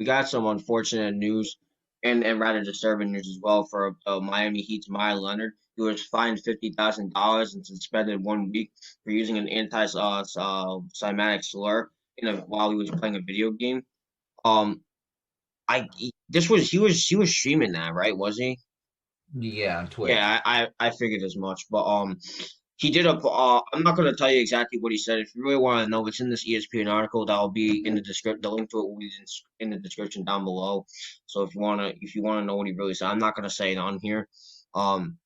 we got some unfortunate news and rather disturbing news as well for Miami Heat's Meyers Leonard, who was fined $50,000 and suspended 1 week for using an anti-Semitic slur while he was playing a video game. Um, this was he was streaming that, right? Was he? Yeah, on Twitch. Yeah, I figured as much, but he did a. I'm not going to tell you exactly what he said. If you really want to know, it's in this ESPN article that will be in the description. The link to it will be in the description down below. So if you wanna know what he really said, I'm not going to say it on here. Um,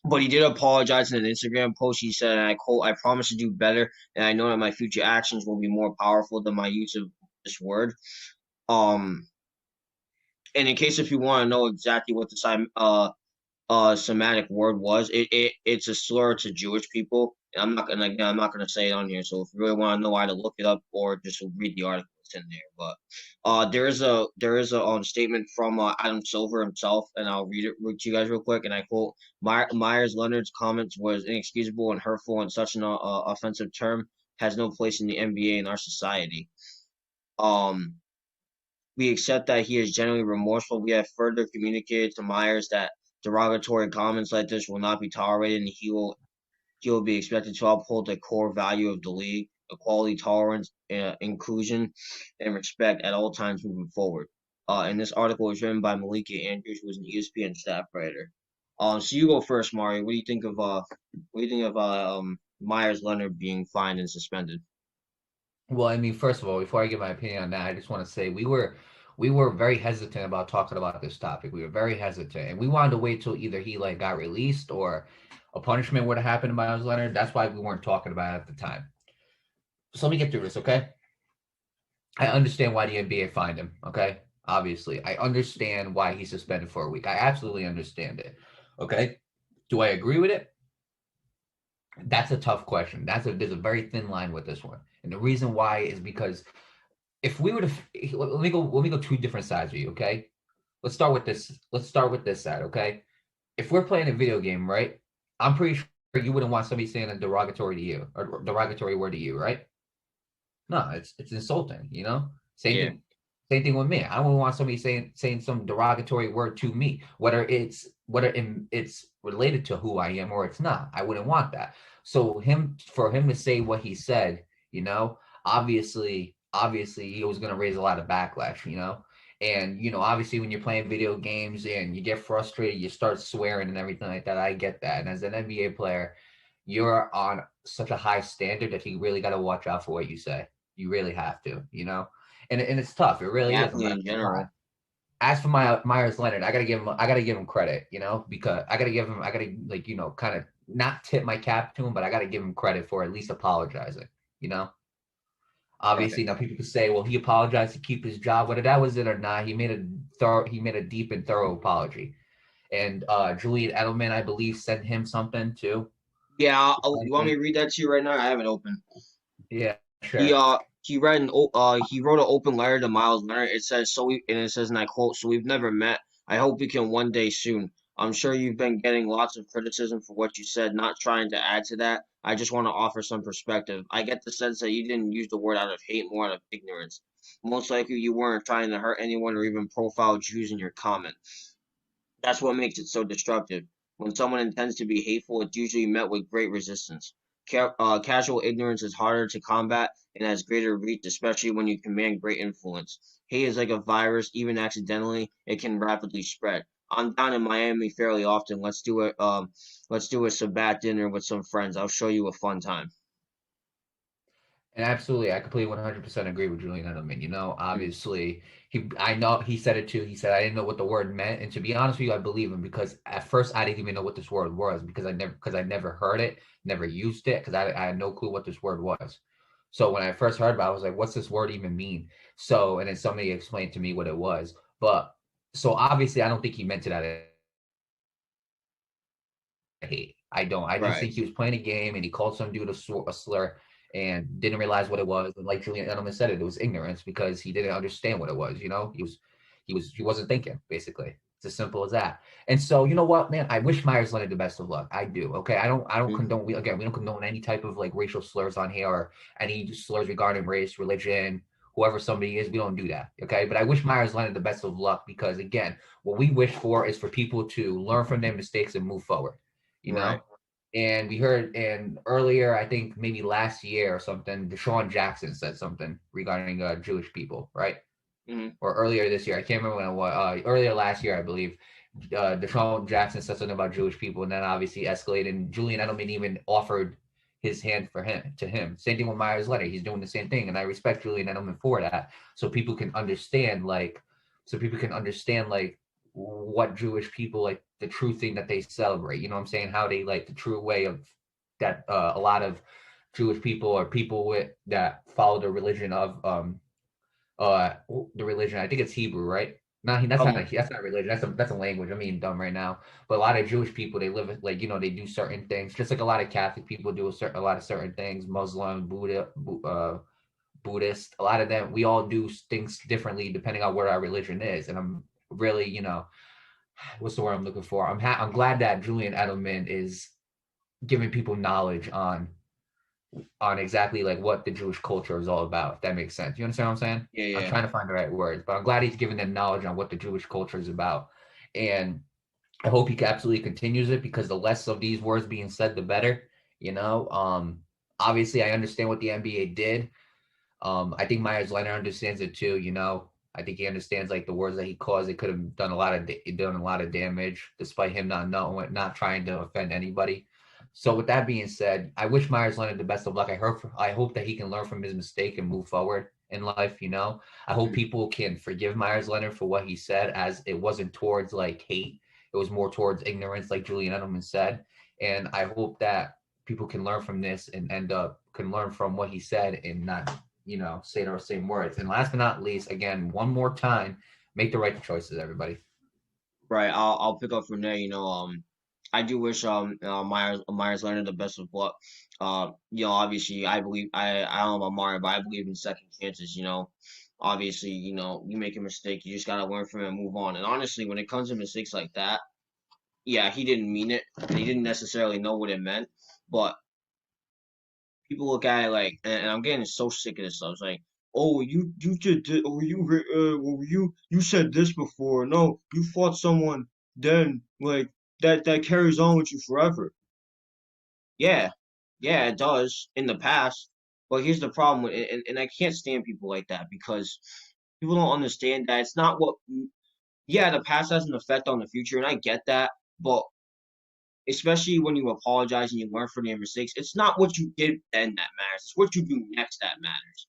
but he did apologize in an Instagram post. He said, and I quote, "I promise to do better, and I know that my future actions will be more powerful than my use of this word." Um, and in case if you want to know exactly what the Semitic word was. It's a slur to Jewish people. And I'm not gonna say it on here. So if you really want to know how to look it up or just read the article, it's in there. But there is a statement from Adam Silver himself, and I'll read to you guys real quick. And I quote: Myers Leonard's comments was inexcusable and hurtful, and such an offensive term has no place in the NBA in our society. Um, we accept that he is genuinely remorseful. We have further communicated to Myers that derogatory comments like this will not be tolerated, and he will be expected to uphold the core value of the league: equality, tolerance, inclusion, and respect at all times moving forward. And this article was written by Malika Andrews, who is an ESPN staff writer. So you go first, Mario. What do you think of Myers Leonard being fined and suspended? Well, I mean, first of all, before I give my opinion on that, I just want to say we were very hesitant about talking about this topic. We were very hesitant, and we wanted to wait till either he like got released or a punishment would have happened to Miles Leonard. That's why we weren't talking about it at the time. So let me get through this, okay? I understand why the NBA fined him, okay? Obviously, I understand why he's suspended for a week. I absolutely understand it, okay? Do I agree with it? That's a tough question. There's a very thin line with this one, and the reason why is because if we were to let me go two different sides of you, okay? Let's start with this. Let's start with this side, okay? If we're playing a video game, right? I'm pretty sure you wouldn't want somebody saying a derogatory to you or derogatory word to you, right? No, it's insulting, you know? Same Yeah, thing same thing with me. I wouldn't want somebody saying some derogatory word to me, whether it's related to who I am or it's not. I wouldn't want that. So for him to say what he said, you know, obviously he was gonna raise a lot of backlash, you know. And obviously when you're playing video games and you get frustrated, you start swearing and everything like that. I get that. And as an NBA player, you're on such a high standard that you really got to watch out for what you say. You really have to, and it's tough. It the really is. I'm athlete not in gonna lie. general. As for my Myers Leonard, I gotta give him credit, because I gotta like kind of not tip my cap to him, but I gotta give him credit for at least apologizing. You know, Right. obviously now people could say, well, he apologized to keep his job, whether that was it or not. He made a deep and thorough apology, and Julian Edelman, I believe, sent him something too. Yeah, you want me to read that to you right now? I have it open. Yeah, He sure. uh he wrote an open letter to Miles Leonard. It says and it says, and I quote, "So we've never met. I hope we can one day soon. I'm sure you've been getting lots of criticism for what you said. Not trying to add to that. I just want to offer some perspective. I get the sense that you didn't use the word out of hate, more out of ignorance. Most likely you weren't trying to hurt anyone or even profile Jews in your comment. That's what makes it so destructive. When someone intends to be hateful, it's usually met with great resistance. Casual ignorance is harder to combat and has greater reach, especially when you command great influence. Hate is like a virus; even accidentally, it can rapidly spread. I'm down in Miami fairly often. Let's do a Sabbat dinner with some friends. I'll show you a fun time. And absolutely, I completely 100% agree with Julian Edelman. Obviously, I know he said it too. He said, I didn't know what the word meant. And to be honest with you, I believe him because at first I didn't even know what this word was because I never heard it, never used it because I had no clue what this word was. So when I first heard about it, I was like, what's this word even mean? So, and then somebody explained to me what it was. But so obviously, I don't think he meant it out of hate. I don't. I just Right. think he was playing a game and he called some dude a slur and didn't realize what it was. And like Julian Edelman said, it was ignorance because he didn't understand what it was. He wasn't thinking. Basically, it's as simple as that. And so you know what, man, I wish Myers Leonard the best of luck. I do. Okay, I don't Mhm. condone. We don't condone any type of like racial slurs on here or any slurs regarding race, religion. whoever somebody is. We don't do that. Okay. But I wish Myers Leonard the best of luck because again, what we wish for is for people to learn from their mistakes and move forward, you Right. know? And we heard and earlier, I think maybe last year or something, Deshaun Jackson said something regarding Jewish people, right? Hmm. Or earlier this year. I can't remember when it was. Earlier last year, I believe. Deshaun Jackson said something about Jewish people, and then obviously escalated. And Julian Edelman even offered his hand for him to him. Same thing with Myers Leonard. He's doing the same thing, and I respect Julian Edelman for that. So people can understand like what Jewish people like the true thing that they celebrate. You know what I'm saying? How they like the true way of that. A lot of Jewish people or people with that follow the religion of uh the religion. I think it's Hebrew, right? No, Um, that's not religion. That's a language. I'm being dumb right now. But a lot of Jewish people they live like they do certain things, just like a lot of Catholic people do a lot of certain things. Muslim, Buddhist, a lot of them we all do things differently depending on what our religion is. And I'm really what's the word I'm looking for? I'm glad that Julian Edelman is giving people knowledge on exactly like what the Jewish culture is all about. If that makes sense. You understand what I'm saying? yeah, I'm yeah. trying to find the right words, but I'm glad he's giving them knowledge on what the Jewish culture is about. And I hope he absolutely continues it because the less of these words being said, the better. You know, obviously I understand what the NBA did. I think Myers Leonard understands it too. I think he understands like the words that he caused. It could have done a lot of damage, despite him not knowing, not trying to offend anybody. So with that being said, I wish Myers Leonard the best of luck. I hope that he can learn from his mistake and move forward in life. I hope Mhm. people can forgive Myers Leonard for what he said, as it wasn't towards like hate. It was more towards ignorance, like Julian Edelman said. And I hope that people can learn from this and can learn from what he said and not say those same words. And last but not least, again, one more time, make the right choices, everybody. Right. I'll pick up from there. I do wish Myers Leonard the best of luck. Obviously I don't know about Mario, but I believe in second chances. Obviously, you make a mistake, you just gotta learn from it and move on. And honestly, when it comes to mistakes like that, yeah, he didn't mean it, and he didn't necessarily know what it meant. But people look at it like, and I'm getting so sick of this stuff. It's like, oh, you did, or you said this before. No, you fought someone then, like that carries on with you forever. Yeah, yeah, it does in the past. But here's the problem with it, and I can't stand people like that because people don't understand that it's not what. Yeah, the past has an effect on the future, and I get that. But especially when you apologize and you learn from your mistakes, it's not what you did then that matters. It's what you do next that matters.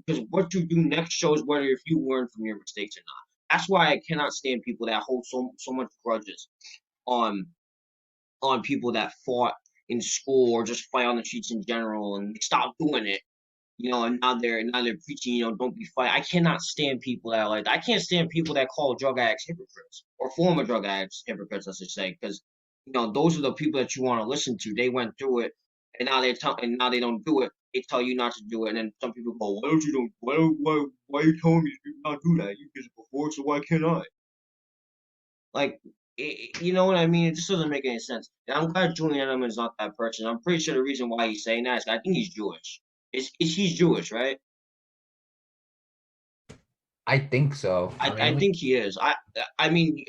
Because what you do next shows whether if you learn from your mistakes or not. That's why I cannot stand people that hold so much grudges on people that fought in school or just fight on the streets in general and stop doing it. And now they're preaching, don't be fight. I cannot stand people that are like I can't stand people that call drug addicts hypocrites or former drug addicts hypocrites, I should say, because those are the people that you want to listen to. They went through it, and now they don't do it. They tell you not to do it, and then some people go, "Why don't you do? Why are you telling me to not do that? You did it before, so why can't I?" Like, you know what I mean? It just doesn't make any sense. And I'm glad Julian Edelman is not that person. I'm pretty sure the reason why he's saying that is I think he's Jewish. Is he's Jewish, right? I think so. I mean, I think he is. I mean,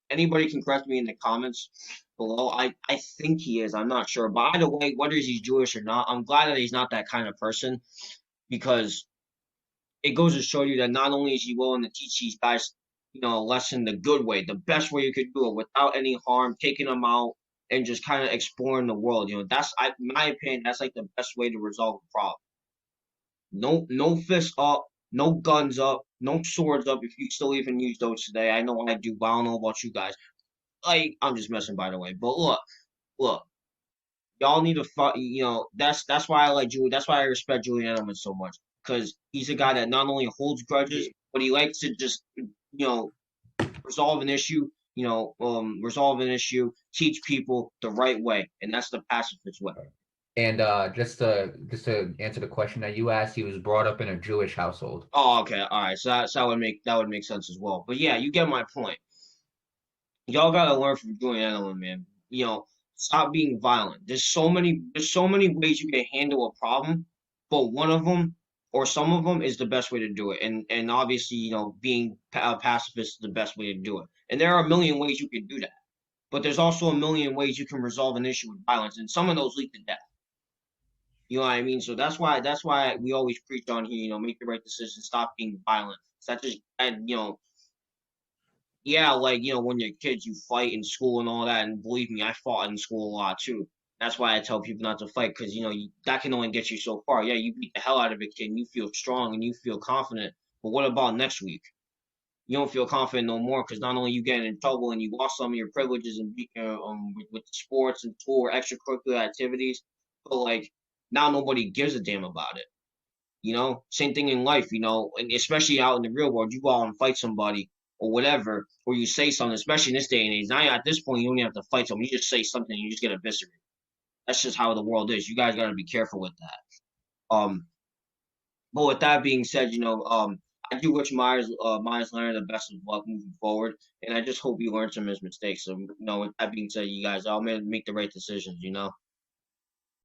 anybody can correct me in the comments below. I think he is. I'm not sure. But either way, whether he's Jewish or not, I'm glad that he's not that kind of person because it goes to show you that not only is he willing to teach these guys, a lesson the good way, the best way you could do it without any harm, taking them out and just kind of exploring the world. In my opinion, that's like the best way to resolve a problem. No fists up, no guns up, no swords up. If you still even use those today, I know I do, but I don't know about you guys. Like I'm just messing, by the way. But look, y'all need to fight. That's why I like Julie. That's why I respect Julian Edelman so much because he's a guy that not only holds grudges, but he likes to just resolve an issue. Resolve an issue, teach people the right way, and that's the pacifist way. and just to answer the question that you asked, he was brought up in a Jewish household. Oh, okay, all right. So that would make sense as well. But yeah, you get my point. Y'all gotta learn from Julian Edelman, man. Stop being violent. There's so many ways you can handle a problem, but one of them or some of them is the best way to do it. And obviously, being a pacifist is the best way to do it. And there are a million ways you could do that. But there's also a million ways you can resolve an issue with violence, and some of those lead to death. You know what I mean? So that's why we always preach on here. Make the right decision, stop being violent. Such as and yeah, like when you're kids, you fight in school and all that. And believe me, I fought in school a lot too. That's why I tell people not to fight because that can only get you so far. Yeah, you beat the hell out of a kid, and you feel strong and you feel confident. But what about next week? You don't feel confident no more because not only you getting in trouble and you lost some of your privileges and with sports and school or extracurricular activities, but like now nobody gives a damn about it. Same thing in life. And especially out in the real world, you go out and fight somebody or whatever, or you say something, especially in this day and age. Now at this point, you don't even have to fight someone. You just say something, and you just get eviscerated. That's just how the world is. You guys gotta be careful with that. But with that being said, I do wish Myers Leonard the best of luck moving forward, and I just hope he learns from his mistakes. So, with that being said, you guys all make the right decisions.